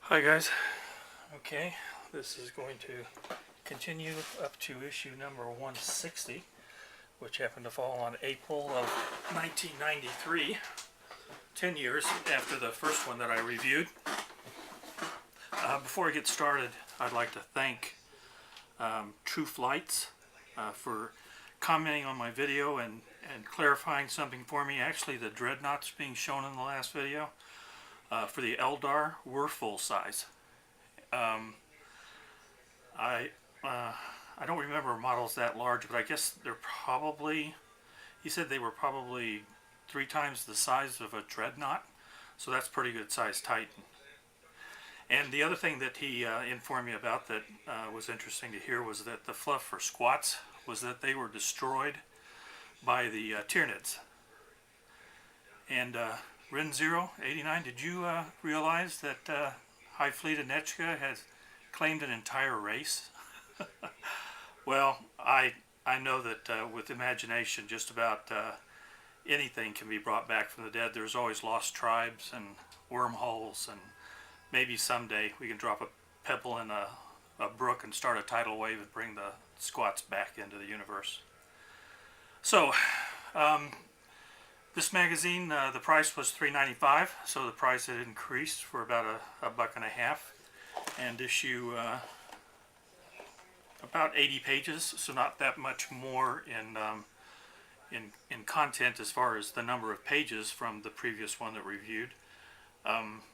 Hi guys. Okay, this is going to continue up to issue number 160, which happened to fall on April of 1993, 10 years after the first one that I reviewed. Before I get started, I'd like to thank True Flights for commenting on my video and clarifying something for me. Actually, the dreadnoughts being shown in the last video for the Eldar were full size. I don't remember models that large, but I guess they're probably, he said they were probably 3 times the size of a dreadnought, so that's pretty good size Titan. And the other thing that he informed me about that was interesting to hear was that the fluff for squats was that they were destroyed by the Tyranids. And Rin 089, did you realize that High Fleet Anechka has claimed an entire race? Well, I know that with imagination, just about anything can be brought back from the dead. There's always lost tribes and wormholes, and maybe someday we can drop a pebble in a brook and start a tidal wave and bring the squats back into the universe. So, this magazine, the price was $3.95, so the price had increased for about a buck and a half. And issue about 80 pages, so not that much more in content as far as the number of pages from the previous one that we reviewed. What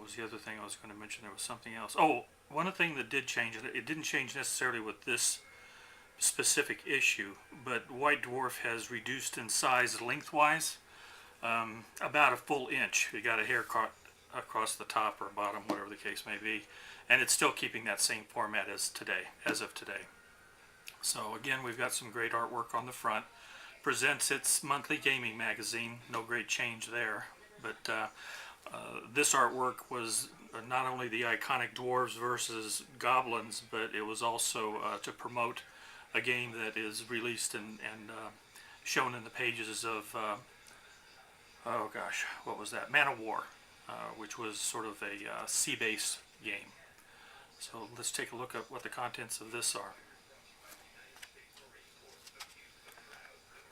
was the other thing I was going to mention? There was something else. Oh, one thing that did change, it didn't change necessarily with this specific issue, but White Dwarf has reduced in size lengthwise about a full inch. You got a haircut across the top or bottom, whatever the case may be, and it's still keeping that same format as of today. So again, we've got some great artwork on the front. Presents its monthly gaming magazine. No great change there, but this artwork was not only the iconic dwarves versus goblins, but it was also to promote a game that is released and shown in the pages of oh gosh, what was that? Man of War, which was sort of a sea-based game. So let's take a look at what the contents of this are.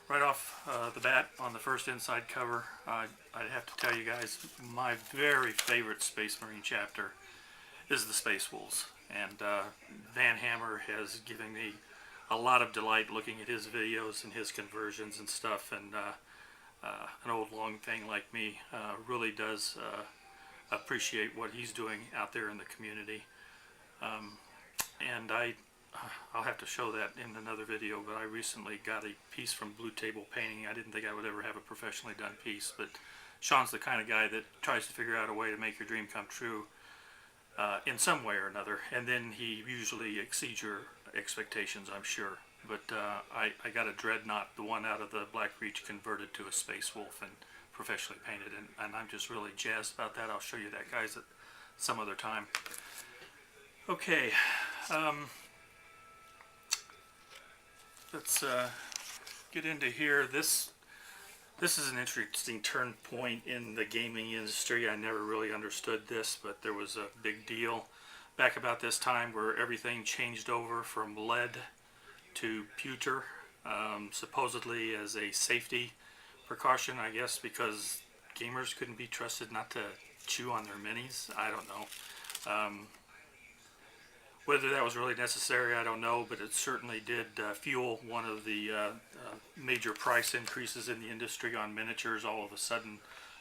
Right off the bat, on the first inside cover, I'd have to tell you guys, my very favorite Space Marine chapter is the Space Wolves. And Van Hammer has given me a lot of delight looking at his videos and his conversions and stuff. And an old long thing like me really does appreciate what he's doing out there in the community. And I'll have to show that in another video, but I recently got a piece from Blue Table Painting. I didn't think I would ever have a professionally done piece, but Sean's the kind of guy that tries to figure out a way to make your dream come true in some way or another, and then he usually exceeds your expectations, I'm sure. But I got a dreadnought, the one out of the Black Reach, converted to a Space Wolf and professionally painted, and I'm just really jazzed about that. I'll show you that, guys, at some other time. Okay, let's get into here. This is an interesting turn point in the gaming industry. I never really understood this, but there was a big deal back about this time where everything changed over from lead to pewter, supposedly as a safety precaution, I guess, because gamers couldn't be trusted not to chew on their minis. I don't know. Whether that was really necessary, I don't know, but it certainly did fuel one of the major price increases in the industry on miniatures. All of a sudden,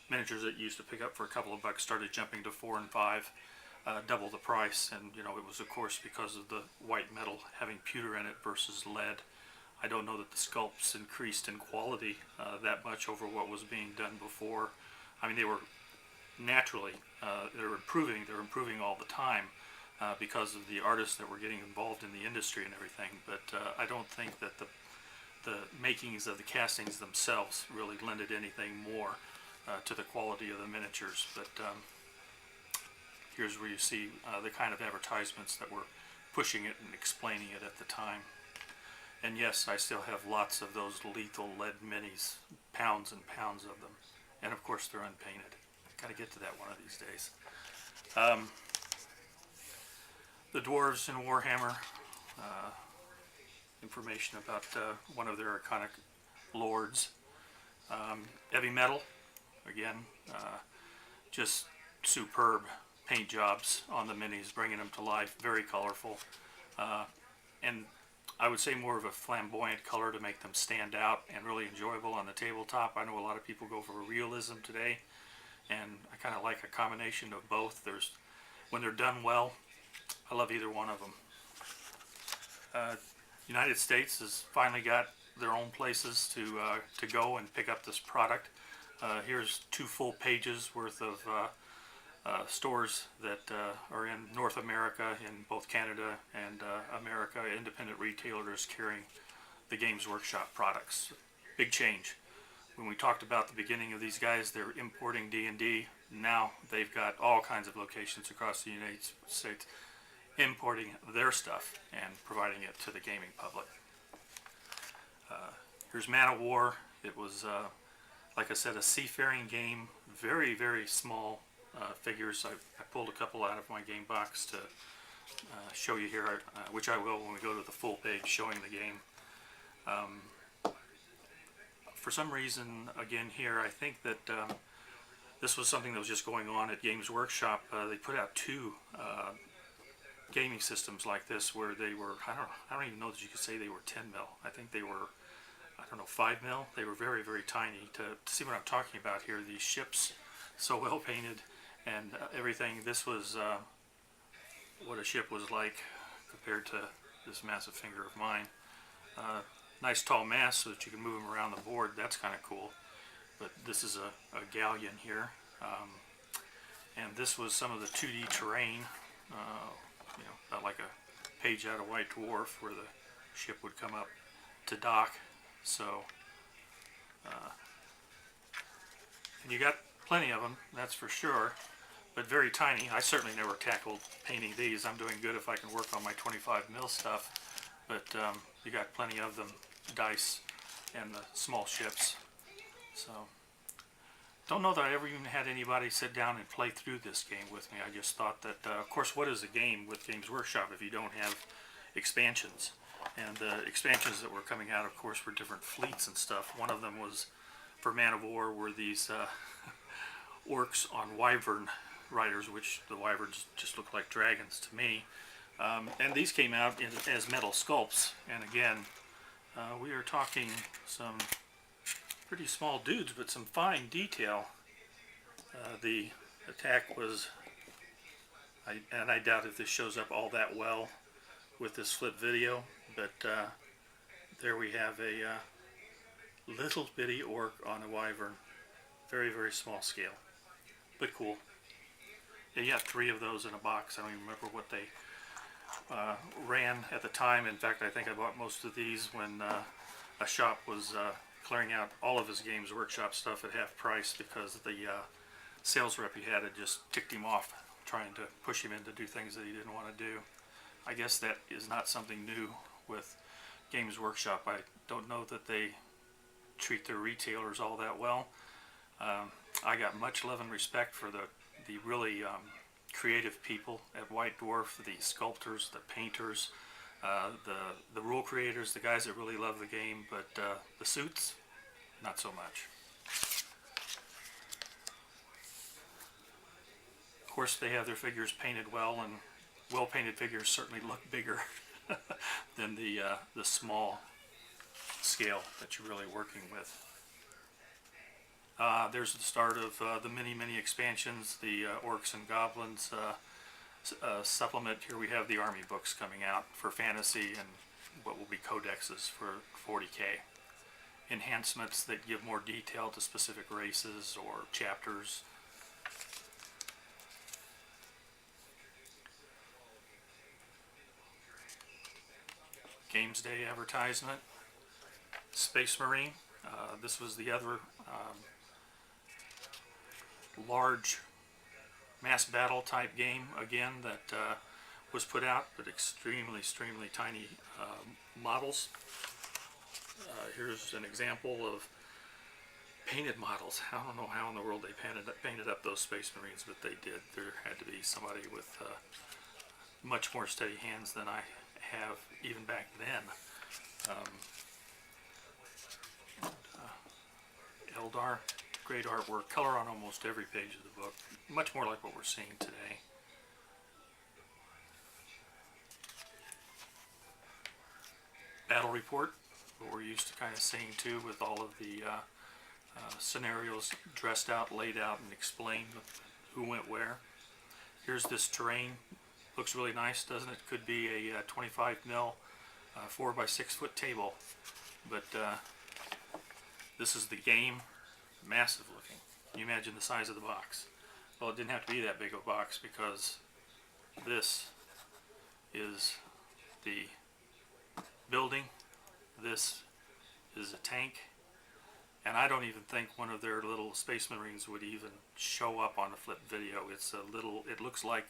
miniatures that used to pick up for a couple of bucks started jumping to $4 and $5, double the price. And you know, it was of course because of the white metal having pewter in it versus lead. I don't know that the sculpts increased in quality that much over what was being done before. I mean, they were naturally, they're improving all the time. Because of the artists that were getting involved in the industry and everything, but I don't think that the makings of the castings themselves really lended anything more to the quality of the miniatures. But here's where you see the kind of advertisements that were pushing it and explaining it at the time. And yes, I still have lots of those lethal lead minis, pounds and pounds of them, and of course they're unpainted. Got to get to that one of these days. The Dwarves in Warhammer. Information about one of their iconic lords. Heavy metal. Again, just superb paint jobs on the minis, bringing them to life. Very colorful. And I would say more of a flamboyant color to make them stand out and really enjoyable on the tabletop. I know a lot of people go for realism today, and I kind of like a combination of both. When they're done well, I love either one of them. United States has finally got their own places to go and pick up this product. Here's 2 full pages worth of stores that are in North America, in both Canada and America, independent retailers carrying the Games Workshop products. Big change. When we talked about the beginning of these guys, they're importing D&D. Now they've got all kinds of locations across the United States importing their stuff and providing it to the gaming public. Here's Man of War. It was, like I said, a seafaring game. Very, very small figures. I pulled a couple out of my game box to show you here, which I will when we go to the full page showing the game. For some reason, again here, I think that this was something that was just going on at Games Workshop. They put out 2 gaming systems like this where they were, I don't even know that you could say they were 10 mil. I think they were, I don't know, 5 mil. They were very, very tiny. To see what I'm talking about here, these ships, so well painted and everything. This was what a ship was like compared to this massive finger of mine. Nice tall mast so that you can move them around the board. That's kind of cool. But this is a galleon here. And this was some of the 2D terrain. About like a page out of White Dwarf where the ship would come up to dock. So, and you got plenty of them, that's for sure, but very tiny. I certainly never tackled painting these. I'm doing good if I can work on my 25 mil stuff, but you got plenty of them, dice and the small ships. So, don't know that I ever even had anybody sit down and play through this game with me. I just thought that, of course, what is a game with Games Workshop if you don't have expansions? And the expansions that were coming out, of course, were different fleets and stuff. One of them was, for Man of War, were these orcs on wyvern riders, which the wyverns just look like dragons to me. And these came out as metal sculpts. And again, we are talking some pretty small dudes, but some fine detail. The attack was, and I doubt if this shows up all that well with this flip video, but there we have a little bitty orc on a wyvern. Very, very small scale, but cool. Yeah, you have 3 of those in a box. I don't even remember what they ran at the time. In fact, I think I bought most of these when a shop was clearing out all of his Games Workshop stuff at half price because the sales rep he had just ticked him off, trying to push him in to do things that he didn't want to do. I guess that is not something new with Games Workshop. I don't know that they treat their retailers all that well. I got much love and respect for the really creative people at White Dwarf, the sculptors, the painters, the rule creators, the guys that really love the game, but the suits, not so much. Of course, they have their figures painted well, and well-painted figures certainly look bigger than the small scale that you're really working with. There's the start of the many expansions, the Orcs and Goblins supplement. Here we have the army books coming out for fantasy and what will be codexes for 40K. Enhancements that give more detail to specific races or chapters. Games Day advertisement. Space Marine. This was the other large mass battle type game again that was put out, but extremely tiny models. Here's an example of painted models. I don't know how in the world they painted up those Space Marines, but they did. There had to be somebody with much more steady hands than I have even back then. Eldar, great artwork, color on almost every page of the book. Much more like what we're seeing today. Battle report, what we're used to kind of seeing too, with all of the scenarios dressed out, laid out, and explained who went where. Here's this terrain. Looks really nice, doesn't it? Could be a 25 mil 4 by 6 foot table, but this is the game. Massive looking. Can you imagine the size of the box? Well, it didn't have to be that big of a box, because this is the building, this is a tank, and I don't even think one of their little Space Marines would even show up on a flip video. It's a little, it looks like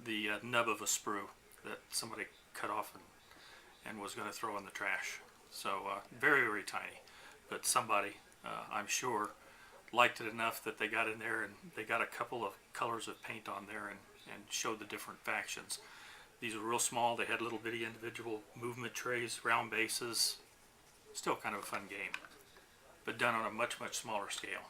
the nub of a sprue that somebody cut off and was going to throw in the trash. So very, very tiny, but somebody, I'm sure, liked it enough that they got in there and they got a couple of colors of paint on there and showed the different factions. These were real small. They had little bitty individual movement trays, round bases. Still kind of a fun game, but done on a much, much smaller scale.